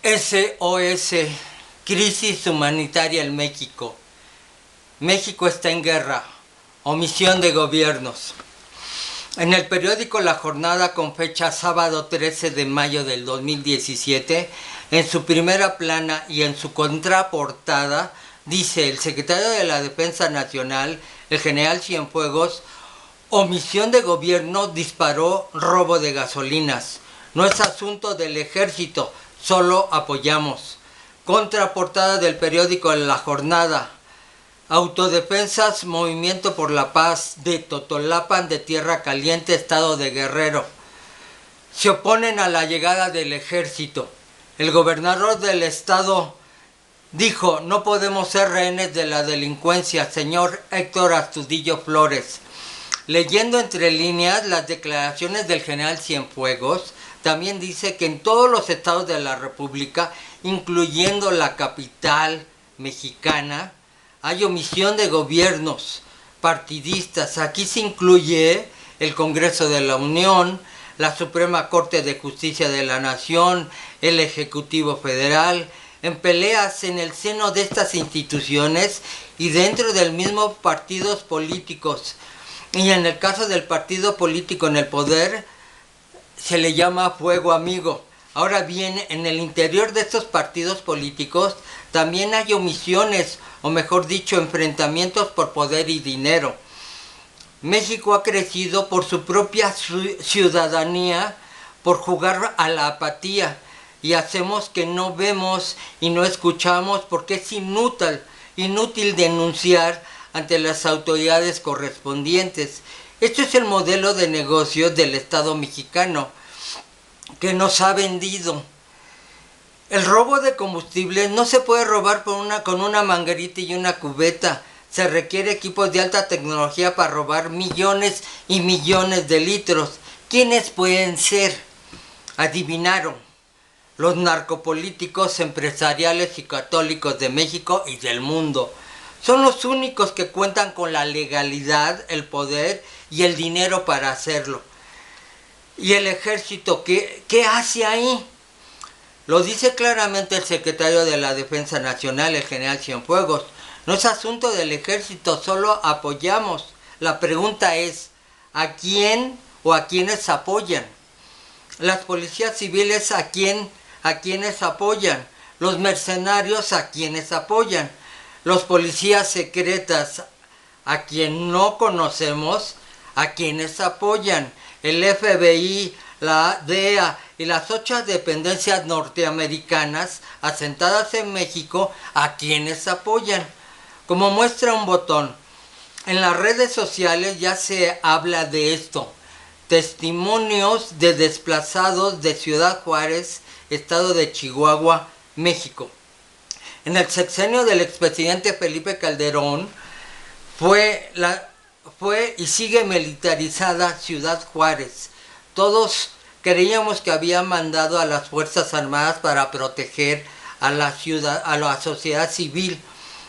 SOS, crisis humanitaria en México. México está en guerra. Omisión de gobiernos. En el periódico La Jornada, con fecha sábado 13 de mayo del 2017, en su primera plana y en su contraportada, dice el secretario de la Defensa Nacional, el general Cienfuegos: omisión de gobierno disparó robo de gasolinas. No es asunto del ejército, solo apoyamos. Contraportada del periódico La Jornada. Autodefensas, Movimiento por la Paz de Totolapan de Tierra Caliente, estado de Guerrero, se oponen a la llegada del ejército. El gobernador del estado dijo: no podemos ser rehenes de la delincuencia, señor Héctor Astudillo Flores. Leyendo entre líneas las declaraciones del general Cienfuegos, también dice que en todos los estados de la República, incluyendo la capital mexicana, hay omisión de gobiernos partidistas. Aquí se incluye el Congreso de la Unión, la Suprema Corte de Justicia de la Nación, el Ejecutivo Federal, en peleas en el seno de estas instituciones y dentro del mismo partidos políticos. Y en el caso del partido político en el poder, se le llama fuego amigo. Ahora bien, en el interior de estos partidos políticos también hay omisiones, o mejor dicho, enfrentamientos por poder y dinero. México ha crecido por su propia ciudadanía, por jugar a la apatía, y hacemos que no vemos y no escuchamos porque es inútil denunciar ante las autoridades correspondientes. Este es el modelo de negocios del Estado mexicano que nos ha vendido. El robo de combustibles no se puede robar con una manguerita y una cubeta. Se requiere equipos de alta tecnología para robar millones y millones de litros. ¿Quiénes pueden ser? Adivinaron: los narcopolíticos, empresariales y católicos de México y del mundo. Son los únicos que cuentan con la legalidad, el poder y el dinero para hacerlo. ¿Y el ejército qué hace ahí? Lo dice claramente el secretario de la Defensa Nacional, el general Cienfuegos. No es asunto del ejército, solo apoyamos. La pregunta es: ¿a quién o a quiénes apoyan? Las policías civiles, ¿a quiénes apoyan? Los mercenarios, ¿a quiénes apoyan? Los policías secretas, a quien no conocemos, ¿a quiénes apoyan? El FBI, la DEA y las 8 dependencias norteamericanas asentadas en México, ¿a quiénes apoyan? Como muestra un botón, en las redes sociales ya se habla de esto. Testimonios de desplazados de Ciudad Juárez, estado de Chihuahua, México. En el sexenio del expresidente Felipe Calderón fue y sigue militarizada Ciudad Juárez. Todos creíamos que había mandado a las Fuerzas Armadas para proteger a la ciudad, a la sociedad civil,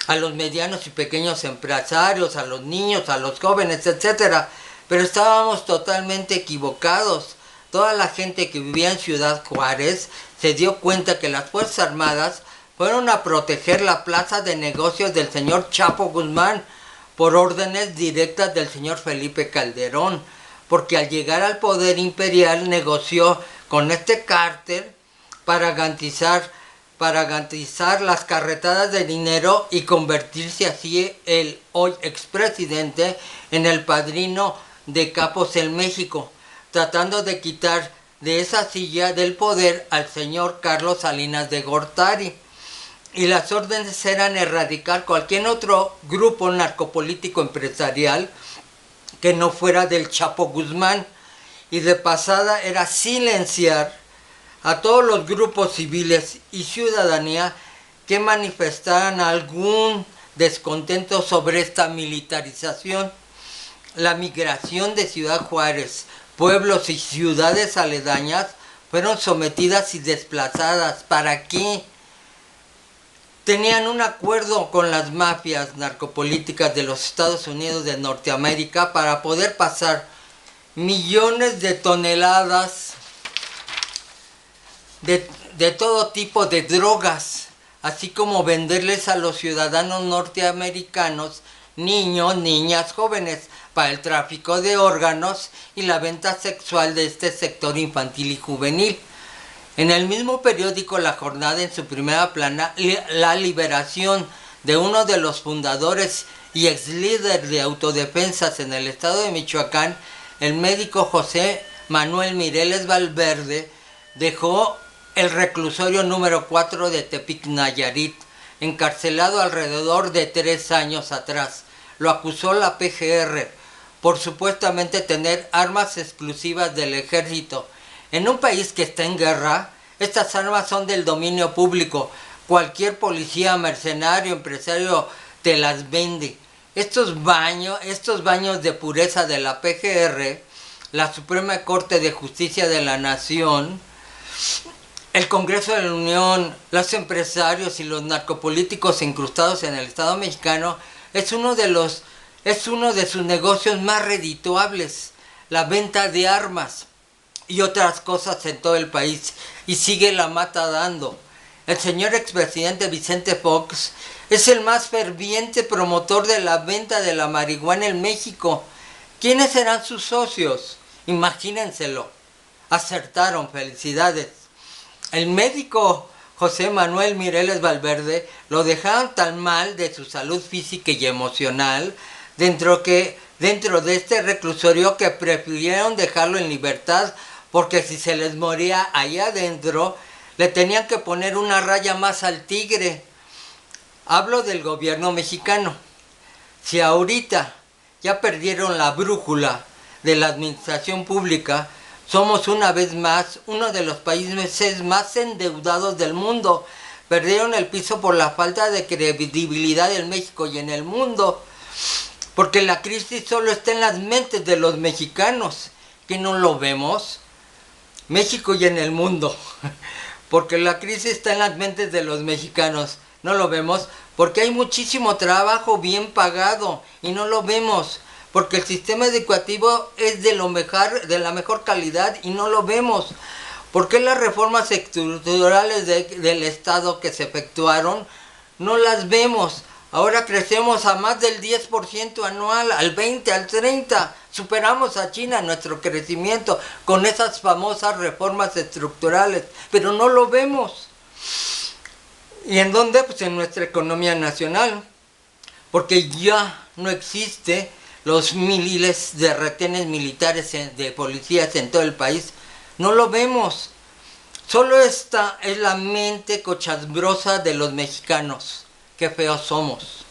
a los medianos y pequeños empresarios, a los niños, a los jóvenes, etc. Pero estábamos totalmente equivocados. Toda la gente que vivía en Ciudad Juárez se dio cuenta que las Fuerzas Armadas fueron a proteger la plaza de negocios del señor Chapo Guzmán por órdenes directas del señor Felipe Calderón, porque al llegar al poder imperial negoció con este cártel para garantizar las carretadas de dinero y convertirse así el hoy expresidente en el padrino de capos en México, tratando de quitar de esa silla del poder al señor Carlos Salinas de Gortari. Y las órdenes eran erradicar cualquier otro grupo narcopolítico empresarial que no fuera del Chapo Guzmán, y de pasada era silenciar a todos los grupos civiles y ciudadanía que manifestaran algún descontento sobre esta militarización. La migración de Ciudad Juárez, pueblos y ciudades aledañas fueron sometidas y desplazadas. ¿Para qué? Tenían un acuerdo con las mafias narcopolíticas de los Estados Unidos de Norteamérica para poder pasar millones de toneladas de todo tipo de drogas, así como venderles a los ciudadanos norteamericanos, niños, niñas, jóvenes, para el tráfico de órganos y la venta sexual de este sector infantil y juvenil. En el mismo periódico La Jornada, en su primera plana, la liberación de uno de los fundadores y ex líder de autodefensas en el estado de Michoacán, el médico José Manuel Mireles Valverde, dejó el reclusorio número 4 de Tepic, Nayarit, encarcelado alrededor de 3 años atrás. Lo acusó la PGR por supuestamente tener armas exclusivas del ejército. En un país que está en guerra, estas armas son del dominio público. Cualquier policía, mercenario, empresario te las vende. Estos baños de pureza de la PGR, la Suprema Corte de Justicia de la Nación, el Congreso de la Unión, los empresarios y los narcopolíticos incrustados en el Estado mexicano, es uno de sus negocios más redituables, la venta de armas y otras cosas en todo el país, y sigue la mata dando. El señor expresidente Vicente Fox es el más ferviente promotor de la venta de la marihuana en México. ¿Quiénes serán sus socios? Imagínenselo. Acertaron, felicidades. El médico José Manuel Mireles Valverde lo dejaron tan mal de su salud física y emocional dentro de este reclusorio que prefirieron dejarlo en libertad, porque si se les moría allá adentro le tenían que poner una raya más al tigre. Hablo del gobierno mexicano. Si ahorita ya perdieron la brújula de la administración pública, somos una vez más uno de los países más endeudados del mundo. Perdieron el piso por la falta de credibilidad en México y en el mundo. Porque la crisis solo está en las mentes de los mexicanos, que no lo vemos. México y en el mundo. Porque la crisis está en las mentes de los mexicanos. No lo vemos porque hay muchísimo trabajo bien pagado y no lo vemos. Porque el sistema educativo es de la mejor calidad y no lo vemos. ¿Por qué las reformas estructurales del Estado que se efectuaron no las vemos? Ahora crecemos a más del 10% anual, al 20, al 30%. Superamos a China en nuestro crecimiento con esas famosas reformas estructurales, pero no lo vemos. ¿Y en dónde? Pues en nuestra economía nacional. Porque ya no existe los miles de retenes militares de policías en todo el país. No lo vemos. Solo esta es la mente cochambrosa de los mexicanos. Qué feos somos.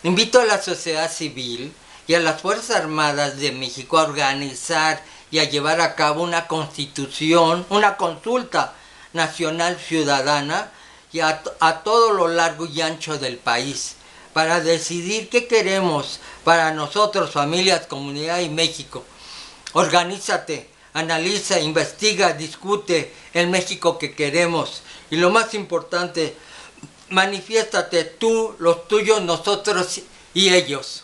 Invito a la sociedad civil y a las Fuerzas Armadas de México a organizar y a llevar a cabo una constitución, una consulta nacional ciudadana y a todo lo largo y ancho del país, para decidir qué queremos para nosotros, familias, comunidad y México. Organízate, analiza, investiga, discute el México que queremos. Y lo más importante, manifiéstate tú, los tuyos, nosotros y ellos.